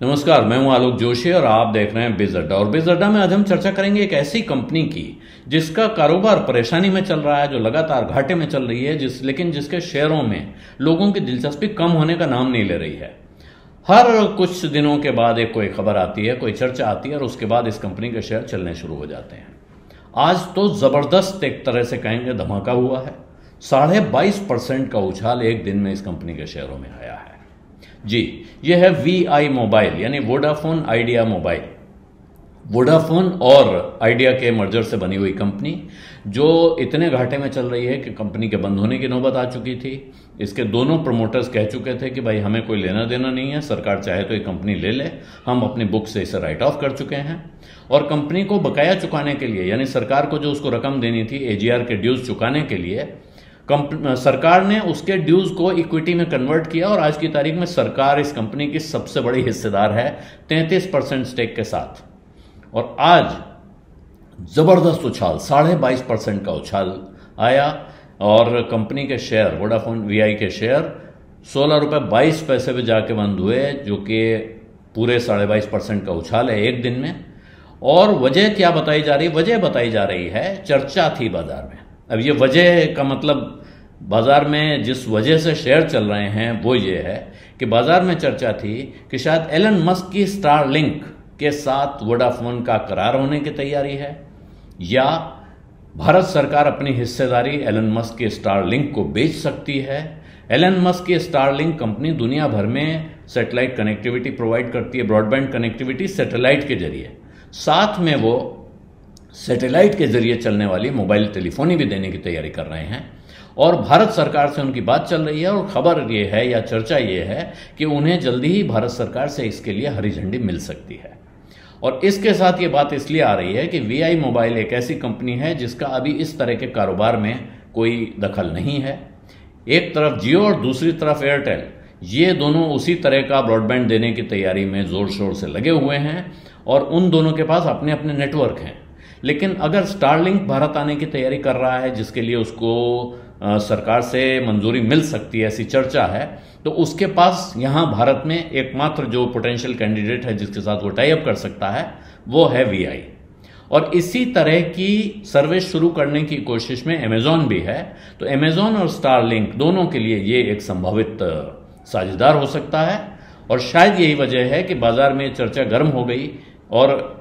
नमस्कार, मैं हूं आलोक जोशी और आप देख रहे हैं बिज अड्डा। और बिज अड्डा में आज हम चर्चा करेंगे एक ऐसी कंपनी की जिसका कारोबार परेशानी में चल रहा है, जो लगातार घाटे में चल रही है, लेकिन जिसके शेयरों में लोगों की दिलचस्पी कम होने का नाम नहीं ले रही है। हर कुछ दिनों के बाद एक कोई खबर आती है, कोई चर्चा आती है और उसके बाद इस कंपनी के शेयर चलने शुरू हो जाते हैं। आज तो जबरदस्त एक तरह से कहेंगे धमाका हुआ है। 22.5% का उछाल एक दिन में इस कंपनी के शेयरों में आया है। जी, यह है VI मोबाइल, यानी वोडाफोन आइडिया मोबाइल। वोडाफोन और आइडिया के मर्जर से बनी हुई कंपनी, जो इतने घाटे में चल रही है कि कंपनी के बंद होने की नौबत आ चुकी थी। इसके दोनों प्रमोटर्स कह चुके थे कि भाई हमें कोई लेना देना नहीं है, सरकार चाहे तो ये कंपनी ले ले, हम अपनी बुक से इसे राइट ऑफ कर चुके हैं। और कंपनी को बकाया चुकाने के लिए, यानी सरकार को जो उसको रकम देनी थी AGR के ड्यूज चुकाने के लिए, सरकार ने उसके ड्यूज को इक्विटी में कन्वर्ट किया और आज की तारीख में सरकार इस कंपनी की सबसे बड़ी हिस्सेदार है 33% स्टेक के साथ। और आज जबरदस्त उछाल, 22.5% का उछाल आया और कंपनी के शेयर, वोडाफोन VI के शेयर 16 रुपये 22 पैसे पे जाके बंद हुए, जो कि पूरे 22.5% का उछाल है एक दिन में। और वजह क्या बताई जा रही? वजह बताई जा रही है चर्चा थी बाजार में। अब ये वजह का मतलब, बाजार में जिस वजह से शेयर चल रहे हैं वो ये है कि बाजार में चर्चा थी कि शायद एलन मस्क की स्टारलिंक के साथ वोडाफोन का करार होने की तैयारी है, या भारत सरकार अपनी हिस्सेदारी एलन मस्क के स्टारलिंक को बेच सकती है। एलन मस्क की स्टारलिंक कंपनी दुनिया भर में सैटेलाइट कनेक्टिविटी प्रोवाइड करती है, ब्रॉडबैंड कनेक्टिविटी सैटेलाइट के जरिए। साथ में वो सैटेलाइट के जरिए चलने वाली मोबाइल टेलीफोनी भी देने की तैयारी कर रहे हैं। और भारत सरकार से उनकी बात चल रही है और खबर ये है या चर्चा ये है कि उन्हें जल्दी ही भारत सरकार से इसके लिए हरी झंडी मिल सकती है। और इसके साथ ये बात इसलिए आ रही है कि VI मोबाइल एक ऐसी कंपनी है जिसका अभी इस तरह के कारोबार में कोई दखल नहीं है। एक तरफ जियो और दूसरी तरफ एयरटेल, ये दोनों उसी तरह का ब्रॉडबैंड देने की तैयारी में जोर शोर से लगे हुए हैं और उन दोनों के पास अपने अपने नेटवर्क हैं। लेकिन अगर स्टारलिंक भारत आने की तैयारी कर रहा है, जिसके लिए उसको सरकार से मंजूरी मिल सकती है, ऐसी चर्चा है, तो उसके पास यहाँ भारत में एकमात्र जो पोटेंशियल कैंडिडेट है जिसके साथ वो टाई अप कर सकता है, वो है VI। और इसी तरह की सर्विस शुरू करने की कोशिश में अमेजॉन भी है। तो अमेजॉन और स्टारलिंक दोनों के लिए ये एक संभावित साझेदार हो सकता है। और शायद यही वजह है कि बाजार में चर्चा गर्म हो गई और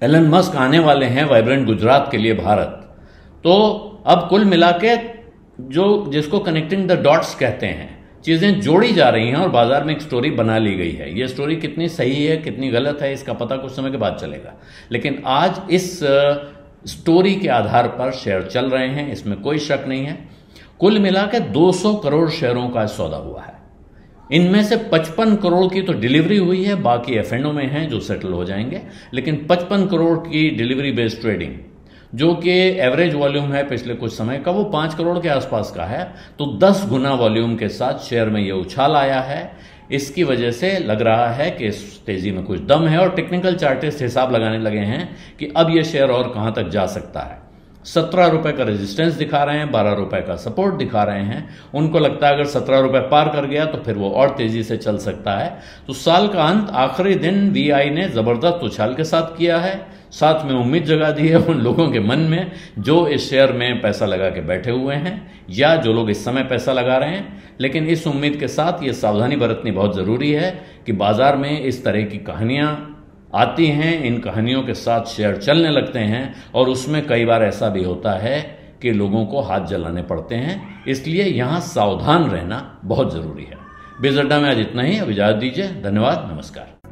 एलन मस्क आने वाले हैं वाइब्रेंट गुजरात के लिए भारत। तो अब कुल मिला के जिसको कनेक्टिंग द डॉट्स कहते हैं, चीजें जोड़ी जा रही हैं और बाजार में एक स्टोरी बना ली गई है। ये स्टोरी कितनी सही है कितनी गलत है इसका पता कुछ समय के बाद चलेगा, लेकिन आज इस स्टोरी के आधार पर शेयर चल रहे हैं, इसमें कोई शक नहीं है। कुल मिला के 200 करोड़ शेयरों का सौदा हुआ है। इनमें से 55 करोड़ की तो डिलीवरी हुई है, बाकी F&O में हैं जो सेटल हो जाएंगे। लेकिन 55 करोड़ की डिलीवरी बेस्ड ट्रेडिंग, जो कि एवरेज वॉल्यूम है पिछले कुछ समय का, वो 5 करोड़ के आसपास का है। तो 10 गुना वॉल्यूम के साथ शेयर में ये उछाल आया है। इसकी वजह से लग रहा है कि इस तेजी में कुछ दम है और टेक्निकल चार्टिस्ट हिसाब लगाने लगे हैं कि अब ये शेयर और कहां तक जा सकता है। 17 रुपए का रेजिस्टेंस दिखा रहे हैं, 12 रुपए का सपोर्ट दिखा रहे हैं। उनको लगता है अगर 17 रुपए पार कर गया तो फिर वो और तेजी से चल सकता है। तो साल का अंत, आखिरी दिन VI ने जबरदस्त उछाल के साथ किया है। साथ में उम्मीद जगा दी है उन लोगों के मन में जो इस शेयर में पैसा लगा के बैठे हुए हैं या जो लोग इस समय पैसा लगा रहे हैं। लेकिन इस उम्मीद के साथ ये सावधानी बरतनी बहुत जरूरी है कि बाजार में इस तरह की कहानियां आती हैं, इन कहानियों के साथ शेयर चलने लगते हैं और उसमें कई बार ऐसा भी होता है कि लोगों को हाथ जलाने पड़ते हैं। इसलिए यहां सावधान रहना बहुत जरूरी है। बिज अड्डा में आज इतना ही। अब इजाजत दीजिए। धन्यवाद, नमस्कार।